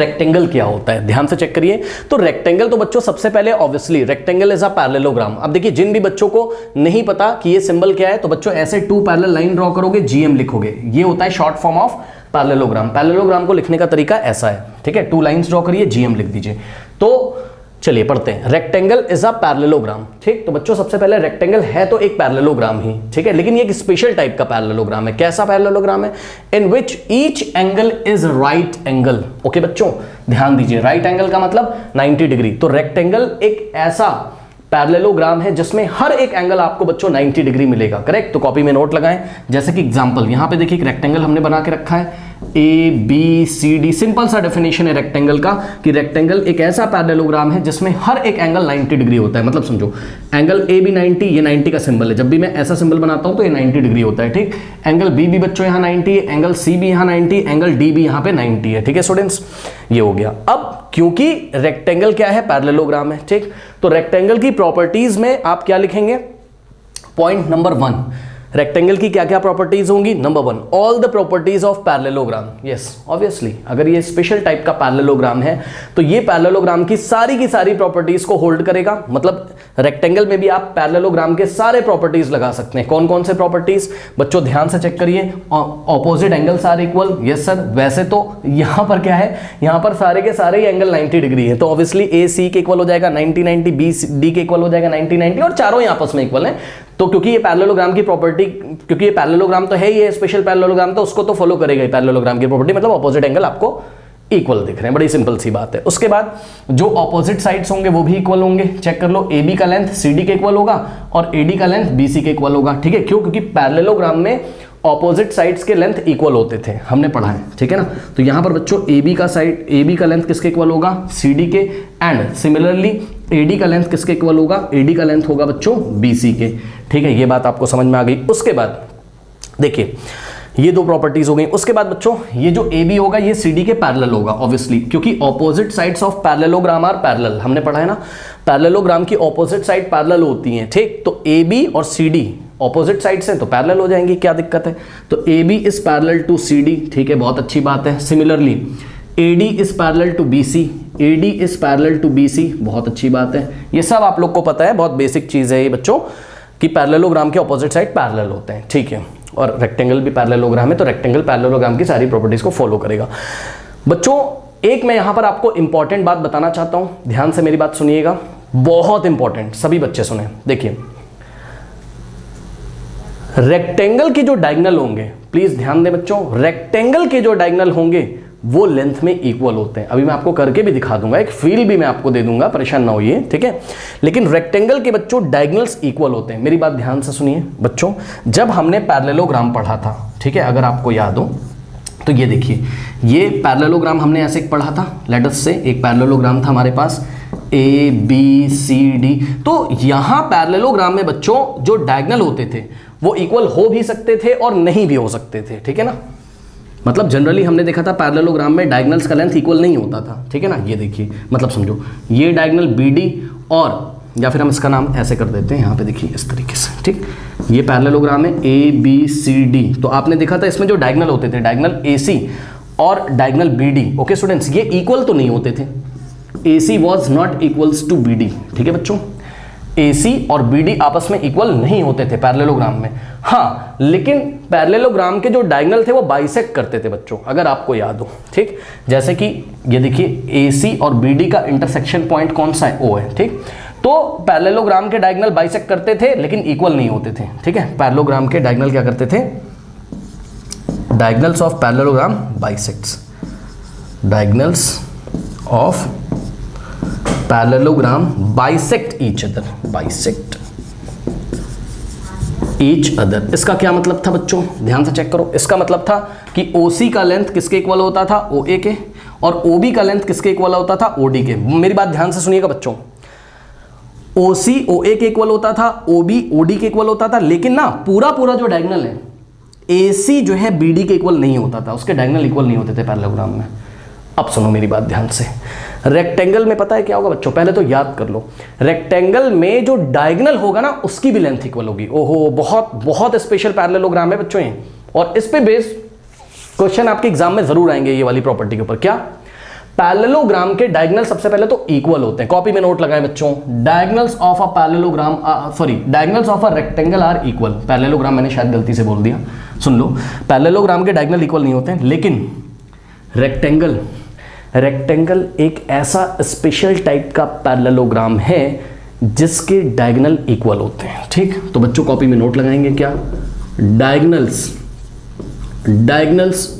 Rectangle क्या होता है, ध्यान से चेक करिए। तो रेक्टेंगल तो बच्चों सबसे पहले obviously rectangle is a parallelogram. अब देखिए जिन भी बच्चों को नहीं पता कि ये सिंबल क्या है, तो बच्चों ऐसे टू पैरेलल लाइन ड्रॉ करोगे, जीएम लिखोगे, ये होता है short form of parallelogram. Parallelogram को लिखने का तरीका ऐसा है, ठीक है, टू लाइंस ड्रॉ करिए, जीएम लिख दीजिए। तो चलिए पढ़ते हैं, रेक्टेंगल इज अ पैरेललोग्राम। ठीक, तो बच्चों सबसे पहले रेक्टेंगल है तो एक पैरेललोग्राम ही, ठीक है, लेकिन ये एक स्पेशल टाइप का पैरेललोग्राम है। कैसा पैरेललोग्राम है? In which each angle is right angle. Okay बच्चों ध्यान दीजिए, राइट एंगल का मतलब 90 डिग्री। तो रेक्टेंगल एक ऐसा पैरेललोग्राम है जिसमें हर एक एंगल आपको बच्चों 90 डिग्री मिलेगा, करेक्ट। तो कॉपी में नोट लगाएं, जैसे कि एग्जांपल यहां पे देखिए एक रेक्टेंगल हमने बना के रखा है, A B C D. Simple सा डेफिनेशन है रेक्टेंगल का कि रेक्टेंगल एक ऐसा पैरेललोग्राम है जिसमें हर एक एंगल 90 डिग्री होता है। मतलब समझो एंगल ए बी 90, ये 90 का सिंबल है, जब भी मैं ऐसा सिंबल बनाता हूं तो ये 90 डिग्री होता है, ठीक। एंगल बी भी बच्चों यहाँ 90 है, एंगल सी भी यहाँ 90, एंगल डी भी यहाँ पे 90 है, ठीक है स्टूडेंट्स, ये हो गया। अब क्योंकि रेक्टेंगल क्या है, पैरेललोग्राम है, ठीक, तो रेक्टेंगल की प्रॉपर्टीज में आप क्या लिखेंगे? पॉइंट नंबर 1, रेक्टेंगल की क्या क्या प्रॉपर्टीज होंगी? Number 1, all the properties of parallelogram. Yes obviously, अगर ये स्पेशल टाइप का पैरेललोग्राम है तो ये पैरेललोग्राम की सारी प्रॉपर्टीज को होल्ड करेगा। मतलब रेक्टेंगल में भी आप पैरेललोग्राम के सारे प्रॉपर्टीज लगा सकते हैं। कौन कौन से प्रॉपर्टीज बच्चों ध्यान से चेक करिए। Opposite angles are equal. Yes sir, वैसे तो यहां पर क्या है, यहां पर सारे के सारे एंगल 90 डिग्री है, तो ऑब्वियसली ए सी के इक्वल हो जाएगा 90-90, बी डी के इक्वल हो जाएगा 90-90, और चारों ही आपस में इक्वल है। तो क्योंकि ये पैरेललोग्राम की प्रॉपर्टी, क्योंकि ये पैरेललोग्राम तो है, ये स्पेशल पैरेललोग्राम, तो उसको तो फॉलो करेगा ही पैरेललोग्राम की प्रॉपर्टी, मतलब ऑपोजिट एंगल आपको इक्वल दिख रहे हैं। बड़ी सिंपल सी बात है। उसके बाद जो ऑपोजिट साइड्स होंगे वो भी इक्वल होंगे। चेक कर लो, ए बी का लेंथ सी डी के इक्वल होगा और ए डी का लेंथ बी सी के इक्वल होगा, ठीक है। क्यों? क्योंकि पैरेललोग्राम में ऑपोजिट साइड्स के लेंथ इक्वल होते थे, हमने पढ़ा है, ठीक है ना। तो यहां पर बच्चों ए बी का साइड, ए बी का लेंथ किसके इक्वल होगा? सी डी के। एंड सिमिलरली ए डी का लेंथ किसके इक्वल होगा? ए डी का लेंथ होगा बच्चों बी सी के, ठीक है। ये बात आपको समझ में आ गई। उसके बाद देखिए ये दो प्रॉपर्टीज हो गई। उसके बाद बच्चों ये जो ए बी होगा ये सी डी के पैरेलल होगा ऑब्वियसली, क्योंकि opposite sides of parallelogram are parallel, हमने पढ़ा है ना, पैरेललोग्राम की ऑपोजिट साइड पैरेलल होती हैं, ठीक। तो ए बी और सी डी ऑपोजिट साइड से तो पैरेलल हो जाएंगी, क्या दिक्कत है। तो A B is parallel to C D, ठीक है, बहुत अच्छी बात है। Similarly A D is parallel to B C, A D is parallel to B C, बहुत अच्छी बात है। ये सब आप लोग को पता है, बहुत बेसिक चीज है ये बच्चों, कि पैरेललोग्राम के ऑपोजिट साइड पैरेलल होते हैं, ठीक है। और रेक्टेंगल भी पैरेललोग्राम है, तो रेक्टेंगल पैरेललोग्राम की सारी प्रॉपर्टीज को फॉलो करेगा। बच्चों एक मैं यहां पर आपको इंपॉर्टेंट बात बताना चाहता हूं, ध्यान से मेरी बात सुनिएगा, बहुत इंपॉर्टेंट, सभी बच्चे सुने। देखिए रेक्टेंगल के जो डायगोनल होंगे, प्लीज ध्यान दें बच्चों, रेक्टेंगल के जो डायगोनल होंगे वो लेंथ में इक्वल होते हैं। अभी मैं आपको करके भी दिखा दूंगा, एक फील भी मैं आपको दे दूंगा, परेशान ना होइए, ठीक है। लेकिन रेक्टेंगल के बच्चों डायगोनल्स इक्वल होते हैं। मेरी बात ध्यान से सुनिए बच्चों, जब हमने पैरेललोग्राम पढ़ा था, ठीक है, अगर आपको याद हो तो ये देखिए, ये पैरेललोग्राम हमने ऐसे एक पढ़ा था, लेट अस से एक पैरेललोग्राम था हमारे पास ए बी सी डी। तो यहां पैरेललोग्राम में बच्चों जो डायगोनल होते थे वो इक्वल हो भी सकते थे और नहीं भी हो सकते थे, ठीक है ना। मतलब जनरली हमने देखा था पैरेललोग्राम में डायगोनल्स का लेंथ इक्वल नहीं होता था, ठीक है ना। ये देखिए, मतलब समझो ये डायगोनल बी डी, और या फिर हम इसका नाम ऐसे कर देते हैं, यहाँ पे देखिए इस तरीके से, ठीक। ये पैरेललोग्राम है ए बी सी डी, तो आपने देखा था इसमें जो डायगोनल होते थे, डायगोनल ए सी और diagonal B D, okay students, ये इक्वल तो नहीं होते थे। A C was not equals to B D, ठीक है बच्चों, AC और BD आपस में इक्वल नहीं होते थे पैरेललोग्राम में। हाँ, लेकिन पैरेललोग्राम के जो डायगोनल थे वो बाइसेक्ट करते थे बच्चों, अगर आपको याद हो, ठीक। जैसे कि ये देखिए AC और BD का इंटरसेक्शन पॉइंट कौन सा है? O है, ठीक। तो पैरेललोग्राम के डायगोनल बाइसेक्ट करते थे लेकिन इक्वल नहीं होते थे, ठीक है। पैरेललोग्राम के डायगोनल क्या करते थे? Diagonals of parallelogram bisects, diagonals of parallelogram bisect each other, bisect each other. इसका क्या मतलब था बच्चों? ध्यान से चेक करो। इसका मतलब था कि OC का लेंथ किसके इक्वल होता था? OA के, और OB का लेंथ किसके इक्वल होता था? OD के। मेरी बात ध्यान से सुनिएगा बच्चों, OC OA के इक्वल होता था, OB OD के इक्वल होता था, लेकिन ना पूरा जो डायगोनल है AC जो है BD के इक्वल नहीं होता था, उसके डायगोनल इक्वल नहीं होते थे पैरेललोग्राम में। अब सुनो मेरी बात ध्यान से, रेक्टेंगल में पता है क्या होगा बच्चों? पहले तो याद कर लो, रेक्टेंगल में जो डायगोनल होगा ना उसकी भी लेंथ इक्वल होगी। ओहो, बहुत स्पेशल पैरेललोग्राम है बच्चों ये, और इस पे बेस्ड क्वेश्चन आपके एग्जाम में जरूर आएंगे ये वाली प्रॉपर्टी के ऊपर। क्या? पैरेललोग्राम के डायगोनल सबसे पहले तो इक्वल होते हैं, कॉपी में नोट लगाएं बच्चों, diagonals of a parallelogram diagonals of a rectangle are equal. Parallelogram मैंने शायद गलती से बोल दिया, सुन लो, पैरेललोग्राम के डायगोनल इक्वल नहीं होते हैं, लेकिन रेक्टेंगल एक ऐसा स्पेशल टाइप का पैरेललोग्राम है जिसके डायगोनल इक्वल होते हैं। ठीक, तो बच्चों कॉपी में नोट लगाएंगे क्या, diagonals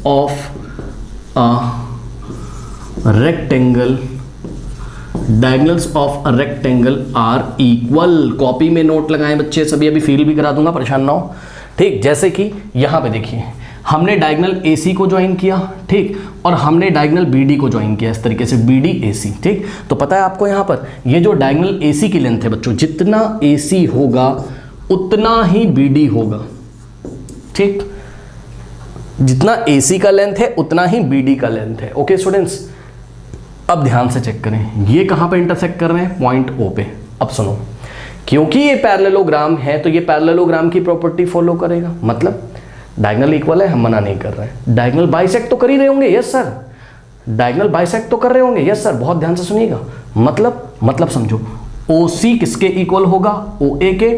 of a rectangle, diagonals of a rectangle are equal. Copy में नोट लगाएं बच्चे सभी, अभी फील भी करा दूंगा, परेशान ना हो। ठीक, जैसे कि यहां पे देखिए हमने डायगोनल AC को ज्वाइन किया, ठीक, और हमने डायगोनल BD को ज्वाइन किया इस तरीके से, BD AC। ठीक, तो पता है आपको यहां पर ये जो डायगोनल AC की लेंथ है बच्चों, जितना AC होगा उतना ही BD होगा। ठीक, जितना AC का लेंथ है उतना ही BD का लेंथ है। ओके स्टूडेंट्स, अब ध्यान से चेक करें, ये कहां पे इंटरसेक्ट कर रहे हैं, पॉइंट O पे। अब सुनो, क्योंकि ये पैरेललोग्राम है तो ये पैरेललोग्राम की प्रॉपर्टी फॉलो करेगा, मतलब डायगोनल इक्वल है, हम मना नहीं कर रहे हैं। डायगोनल बाइसेक्ट तो कर ही रहे होंगे, यस सर, डायगोनल बाइसेक्ट तो कर रहे होंगे, यस सर, बहुत ध्यान से सुनिएगा। मतलब समझो, OC किसके इक्वल होगा, OA के,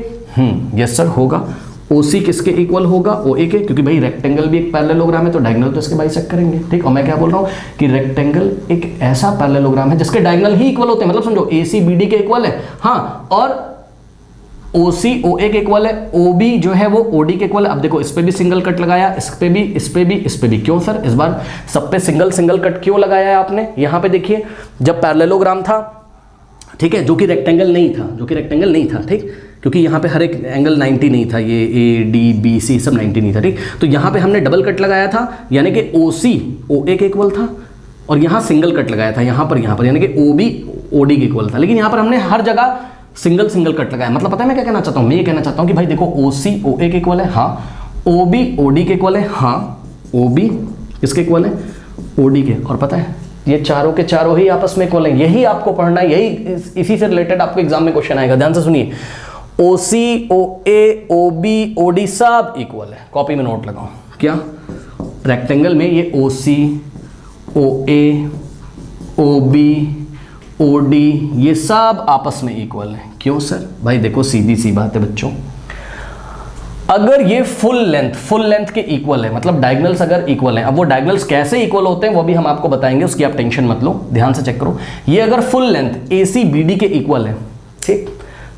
यस सर होगा। OC किसके इक्वल होगा, OA के, क्योंकि भाई रेक्टेंगल भी एक पैरेललोग्राम है तो डायगोनल तो इसके बाइसेक्ट करेंगे। ठीक, और मैं क्या बोल रहा हूँ कि रेक्टेंगल एक ऐसा पैरेललोग्राम है जिसके डायगोनल ही इक्वल होते हैं, मतलब समझो AC BD के इक्वल है, हाँ, और OC OA के इक्वल है, OB जो है वो OD के इक्वल है। अब देखो इस पे भी सिंगल कट लगाया, इस पे भी, इस पे भी, इस पे भी, क्यों सर, इस बार सब पे सिंगल कट क्यों लगाया है आपने। यहां पे देखिए जब पैरेललोग्राम था, ठीक है, जो कि रेक्टेंगल नहीं था, ठीक, क्योंकि यहाँ पे हर एक एंगल 90 नहीं था, ये ADBC सब 90 नहीं था। ठीक, तो यहाँ पे हमने डबल कट लगाया था, यानी कि OC OA के इक्वल था, और यहाँ सिंगल कट लगाया था यहाँ पर, यानी कि OB OD के इक्वल था। लेकिन यहाँ पर हमने हर जगह सिंगल कट लगाया, मतलब पता है मैं क्या कहना चाहता हूँ, मैं ये कहना चाहता हूँ कि भाई देखो OC OA के इक्वल है, हाँ, OB OD के इक्वल है, हाँ, OB किसके इक्वल है, OD के, और पता है ये चारों के चारों ही आपस में इक्वल हैं। यही आपको पढ़ना है, यही इसी से रिलेटेड आपको एग्जाम में क्वेश्चन आएगा, ध्यान से सुनिए। OC OA OB OD सब इक्वल है, कॉपी में नोट लगाओ क्या, रेक्टेंगल में ये OC OA OB OD ये सब आपस में इक्वल है। क्यों सर, भाई देखो सीधी सी बात है बच्चों, अगर ये फुल लेंथ के इक्वल है, मतलब डायगोनल्स अगर इक्वल हैं, अब वो डायगोनल्स कैसे इक्वल होते हैं वो भी हम आपको बताएंगे, उसकी आप टेंशन मत लो, ध्यान से चेक करो। ये अगर फुल लेंथ AC BD के इक्वल है, ठीक,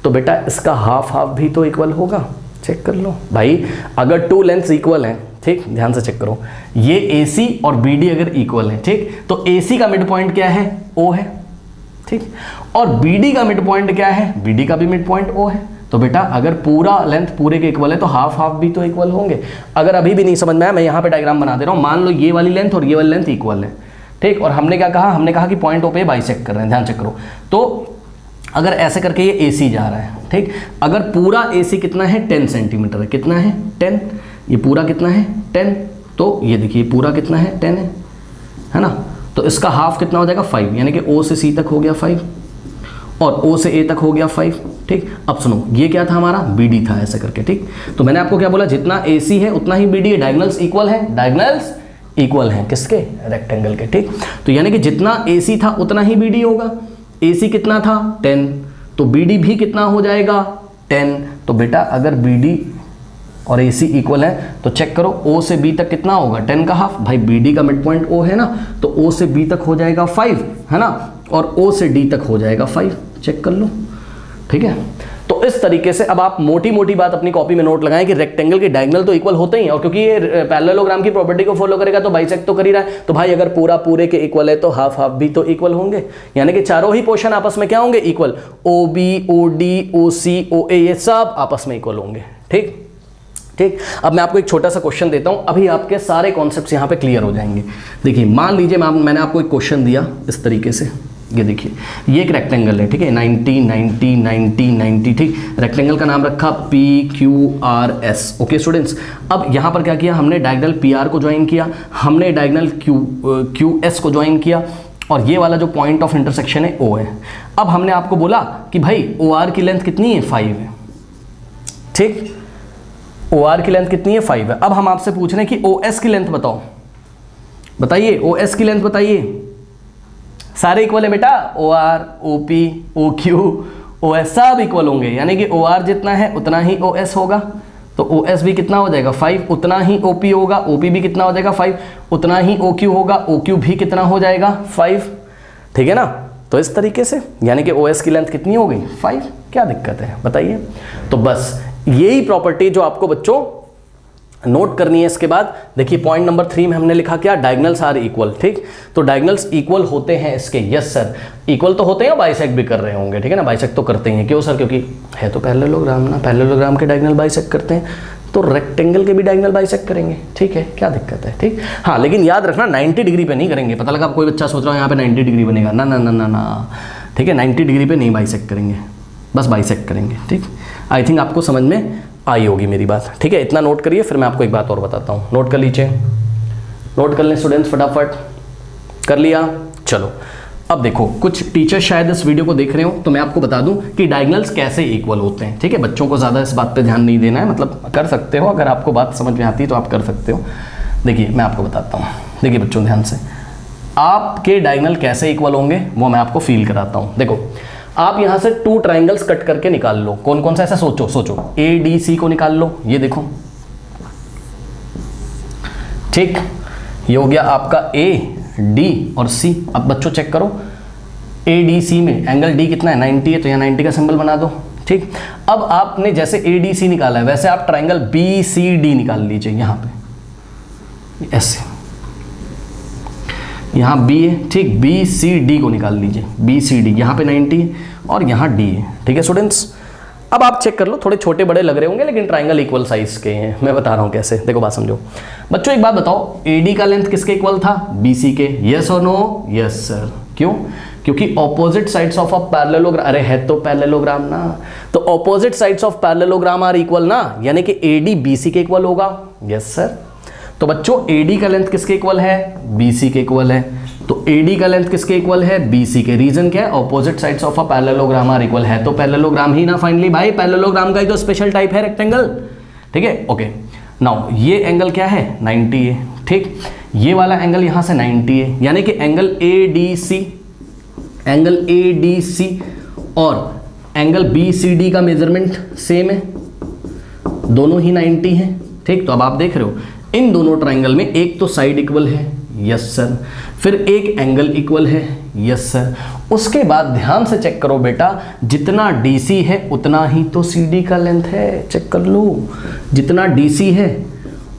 तो बेटा इसका हाफ भी तो इक्वल होगा, चेक कर लो भाई। अगर टू लेंथ्स इक्वल हैं, ठीक, ध्यान से चेक करो, ये AC और BD अगर इक्वल है, ठीक, तो AC का मिड पॉइंट क्या है, O है, ठीक, और BD का मिड पॉइंट क्या है, BD का भी मिड पॉइंट O है। तो बेटा अगर पूरा लेंथ पूरे के इक्वल है तो हाफ भी तो इक्वल होंगे। अगर अभी भी नहीं समझ में आया, मैं यहाँ पे डायग्राम बना दे रहा हूँ। मान लो ये वाली लेंथ और ये वाली लेंथ इक्वल है, ठीक, और हमने क्या कहा, हमने कहा कि पॉइंट O पे बाइसेक्ट कर रहे हैं, ध्यान चेक करो। तो अगर ऐसे करके ये AC जा रहा है, ठीक, अगर पूरा AC कितना है, 10 सेंटीमीटर है, कितना है, 10, ये पूरा कितना है, 10, तो ये देखिए पूरा कितना है, 10 है ना, तो इसका हाफ कितना हो जाएगा, 5, यानी कि O से C तक हो गया 5 और O से A तक हो गया 5, ठीक। अब सुनो, ये क्या था हमारा, BD था, ऐसा करके, ठीक। तो मैंने आपको क्या बोला, जितना AC है उतना ही BD है, डायगोनल्स इक्वल है, डायगोनल्स इक्वल हैं किसके, रेक्टेंगल के, ठीक। तो यानी कि जितना AC था उतना ही BD होगा। AC कितना था, 10, तो BD भी कितना हो जाएगा, 10। तो बेटा अगर BD और AC इक्वल है तो चेक करो O से B तक कितना होगा, 10 का हाफ, भाई BD का मिड पॉइंट O है ना, तो O से B तक हो जाएगा 5, है ना, और O से D तक हो जाएगा 5, चेक कर लो, ठीक है। तो इस तरीके से अब आप मोटी मोटी बात अपनी कॉपी में नोट लगाएं कि रेक्टेंगल के डायगोनल तो इक्वल होते ही हैं, और क्योंकि ये पैरेललोग्राम की प्रॉपर्टी को फॉलो करेगा तो बाइसेक्ट तो कर ही रहा है, तो भाई अगर पूरा पूरे के इक्वल है तो हाफ भी तो इक्वल होंगे, यानी कि चारों ही पोर्शन आपस में क्या होंगे, equal. OB OD OC OA ये सब आपस में इक्वल होंगे, ठीक ठीक। अब मैं आपको एक छोटा सा क्वेश्चन देता हूं, अभी आपके सारे कॉन्सेप्ट्स यहां पे क्लियर हो जाएंगे। देखिए मान लीजिए मैंने आपको एक क्वेश्चन दिया इस तरीके से, ये देखिए ये एक रेक्टेंगल है, ठीक है, 90 90 90 90, ठीक। रेक्टेंगल का नाम रखा PQRS, ओके स्टूडेंट्स। अब यहाँ पर क्या किया हमने, डायगोनल PR को ज्वाइन किया, हमने डायगोनल QS को ज्वाइन किया, और ये वाला जो पॉइंट ऑफ इंटरसेक्शन है O है। अब हमने आपको बोला कि भाई OR की लेंथ कितनी है, 5 है, ठीक, OR की लेंथ कितनी है, 5 है। अब हम आपसे पूछ रहे हैं कि OS की लेंथ बताओ, बताइए OS की लेंथ बताइए, सारे इक्वल है बेटा, O R, O P, O Q, O S सब इक्वल होंगे, यानी कि ओ आर जितना है उतना ही ओ एस होगा, तो ओ एस भी कितना हो जाएगा 5, उतना ही ओ पी होगा, ओ पी भी कितना हो जाएगा 5, उतना ही ओ क्यू होगा, ओ क्यू भी कितना हो जाएगा 5, ठीक है ना। तो इस तरीके से यानी कि ओ एस की लेंथ कितनी हो गई 5, क्या दिक्कत है बताइए। तो बस यही प्रॉपर्टी जो आपको बच्चों नोट करनी है। इसके बाद देखिए पॉइंट नंबर 3 में हमने लिखा क्या, डायगनल्स आर इक्वल, ठीक। तो डायगनल्स इक्वल होते हैं इसके, यस सर इक्वल तो होते हैं, बाइसेक्ट भी कर रहे होंगे, ठीक है ना, बाइसेक्ट तो करते हैं, क्यों सर, क्योंकि है तो पैरेललोग्राम ना, पैरेललोग्राम के डायगनल बाइसेक्ट करते हैं, तो रेक्टेंगल के भी डायगनल बाइसेक्ट करेंगे, ठीक है, क्या दिक्कत है, ठीक। हाँ लेकिन याद रखना 90 डिग्री पे नहीं करेंगे, पता लगा कोई बच्चा सोच रहा है यहाँ पे 90 डिग्री बनेगा, ना ना ना ना ना, ठीक है, 90 डिग्री पे नहीं बाइसेक्ट करेंगे, बस बाइसेक्ट करेंगे, ठीक। आई थिंक आपको समझ में आई होगी मेरी बात, ठीक है, इतना नोट करिए, फिर मैं आपको एक बात और बताता हूँ, नोट कर लीजिए, नोट कर लें स्टूडेंट्स फटाफट, कर लिया। चलो अब देखो, कुछ टीचर्स शायद इस वीडियो को देख रहे हो, तो मैं आपको बता दूं कि डायगनल्स कैसे इक्वल होते हैं, ठीक है, बच्चों को ज़्यादा इस बात पे ध्यान नहीं देना है, मतलब कर सकते हो, अगर आपको बात समझ में आती है तो आप कर सकते हो। देखिए मैं आपको बताता हूँ, देखिए बच्चों ध्यान से, आपके डायगनल कैसे इक्वल होंगे वो मैं आपको फील कराता हूँ। देखो आप यहाँ से 2 ट्राइंगल्स कट करके निकाल लो, कौन कौन सा, ऐसा सोचो ए डी सी को निकाल लो, ये देखो, ठीक, ये हो गया आपका ए डी और सी। अब बच्चों चेक करो ए डी सी में एंगल डी कितना है 90 है, तो यहाँ 90 का सिंबल बना दो, ठीक। अब आपने जैसे ए डी सी निकाला है वैसे आप ट्राइंगल बी सी डी निकाल लीजिए, यहाँ पे ऐसे, यहाँ बी है, ठीक, बी सी डी को निकाल लीजिए, बी सी डी, यहाँ पे 90 है और यहाँ डी है, ठीक है स्टूडेंट्स। अब आप चेक कर लो, थोड़े छोटे बड़े लग रहे होंगे लेकिन ट्राइंगल इक्वल साइज के हैं, मैं बता रहा हूँ कैसे, देखो बात समझो बच्चों। एक बात बताओ, एडी का लेंथ किसके इक्वल था, बीसी के, यस और नो, यस सर, क्यों, क्योंकि opposite sides of a parallelogram, अरे है तो पैरेललोग्राम ना, तो opposite sides of parallelogram are equal ना, यानी कि एडी बीसी के इक्वल होगा, यस सर। तो बच्चों एडी का लेंथ किसके इक्वल है, बीसी के इक्वल है, तो एडी का लेंथ किसके इक्वल है, बीसी के। रीजन क्या है, opposite sides of a parallelogram are equal, है तो पैरेललोग्राम ही ना फाइनली, भाई पैरेललोग्राम का ही तो स्पेशल टाइप है रेक्टेंगल, ठीक है, ओके। नाउ ये एंगल क्या है 90 है, ठीक, ये वाला एंगल यहां से 90 है, यानी कि angle A D C, angle A D C और एंगल बी सी डी का मेजरमेंट सेम है, दोनों ही 90 है, ठीक। तो अब आप देख रहे हो इन दोनों ट्राइंगल में एक तो साइड इक्वल है, यस सर, फिर एक एंगल इक्वल है, यस सर। उसके बाद ध्यान से चेक करो बेटा, जितना डीसी है उतना ही तो सीडी का लेंथ है, चेक कर लो, जितना डीसी है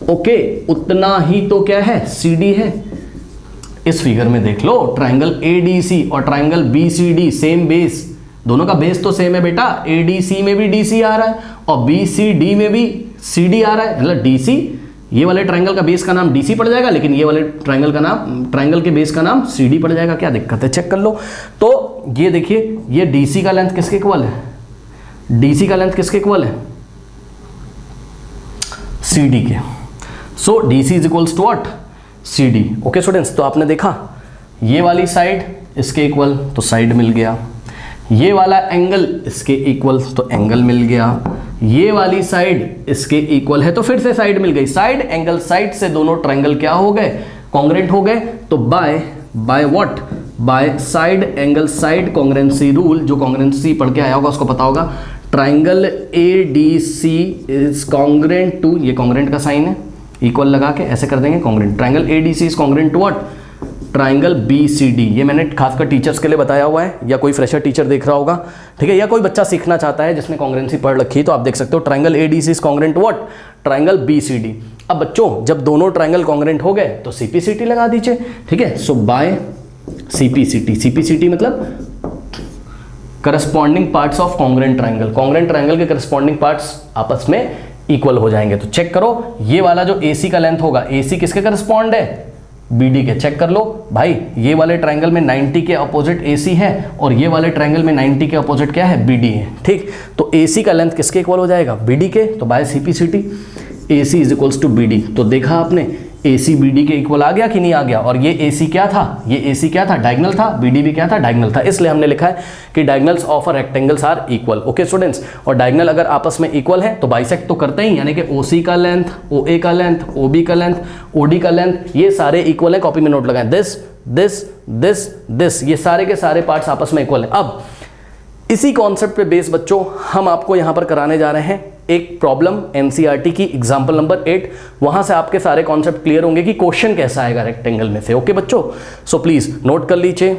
ओके उतना ही तो क्या है सीडी है। इस फिगर में देख लो, ट्राइंगल एडीसी और ट्राइंगल बीसीडी सेम बेस, दोनों का बेस तो सेम है बेटा, एडीसी में भी डीसी आ रहा है और बीसीडी में भी सीडी आ रहा है, मतलब डीसी, ये वाले ट्राइंगल का बेस का नाम डीसी पड़ जाएगा, लेकिन ये वाले ट्राइंगल का नाम, ट्राइंगल के बेस का नाम सीडी पड़ जाएगा, क्या दिक्कत है, चेक कर लो। तो ये देखिए, ये डीसी का लेंथ किसके इक्वल है, डीसी का लेंथ किसके इक्वल है, सीडी के। So DC is equals to what, CD, okay students. तो आपने देखा ये वाली साइड इसके इक्वल, तो साइड मिल गया, ये वाला एंगल इसके इक्वल, तो एंगल मिल गया, ये वाली साइड इसके इक्वल है तो फिर से साइड मिल गई, साइड एंगल साइड से दोनों ट्राइंगल क्या हो गए, कॉन्ग्रेंट हो गए। तो by what, by side angle side congruency rule, जो कॉन्ग्रेंसी पढ़ के आया होगा उसको पता होगा, triangle A D C is congruent to, ये कॉन्ग्रेंट का साइन है, इक्वल लगा के ऐसे कर देंगे congruent, triangle A D C is congruent to what, triangle B C D. ये मैंने खासकर टीचर्स के लिए बताया हुआ है, या कोई फ्रेशर टीचर देख रहा होगा, ठीक है, या कोई बच्चा सीखना चाहता है जिसने कॉन्ग्रेंसी पढ़ रखी है, तो आप देख सकते हो triangle A D C is congruent to what, triangle B C D. अब बच्चों जब दोनों ट्राइंगल कॉन्ग्रेंट हो गए तो सीपीसीटी लगा दीजिए, ठीक है। सो बाय सीपीसीटी, सीपीसीटी मतलब corresponding parts of congruent triangle, congruent triangle के करस्पॉन्डिंग पार्ट्स आपस में इक्वल हो जाएंगे। तो चेक करो, ये वाला जो एसी का लेंथ होगा, एसी किसके करस्पॉन्ड है, बीडी के, चेक कर लो भाई, ये वाले ट्राइंगल में 90 के अपोजिट एसी है और ये वाले ट्राइंगल में 90 के अपोजिट क्या है, बीडी है, ठीक। तो एसी का लेंथ किसके इक्वल हो जाएगा, बीडी के, तो by CPCT AC is equals to BD. तो देखा आपने एसी बीडी के इक्वल आ गया कि नहीं आ गया, और ये एसी क्या था, ये एसी क्या था, डायगोनल था, बीडी भी क्या था, डायगोनल था, इसलिए हमने लिखा है कि diagonals of a rectangles are equal, okay students. और डायगोनल अगर आपस में इक्वल है तो बाइसेक्ट तो करते ही, यानी कि ओसी का लेंथ, ओए का लेंथ, ओबी का लेंथ, ओडी का लेंथ, ये सारे इक्वल है, कॉपी में नोट लगाएं, दिस दिस दिस दिस, ये सारे के सारे पार्ट्स आपस में इक्वल है। अब इसी कॉन्सेप्ट पे बेस बच्चों हम आपको यहां पर कराने जा रहे हैं एक प्रॉब्लम एनसीईआरटी की एग्जांपल नंबर 8, वहां से आपके सारे कॉन्सेप्ट क्लियर होंगे कि क्वेश्चन कैसा आएगा रेक्टेंगल में से। ओके बच्चों, सो प्लीज नोट कर लीजिए।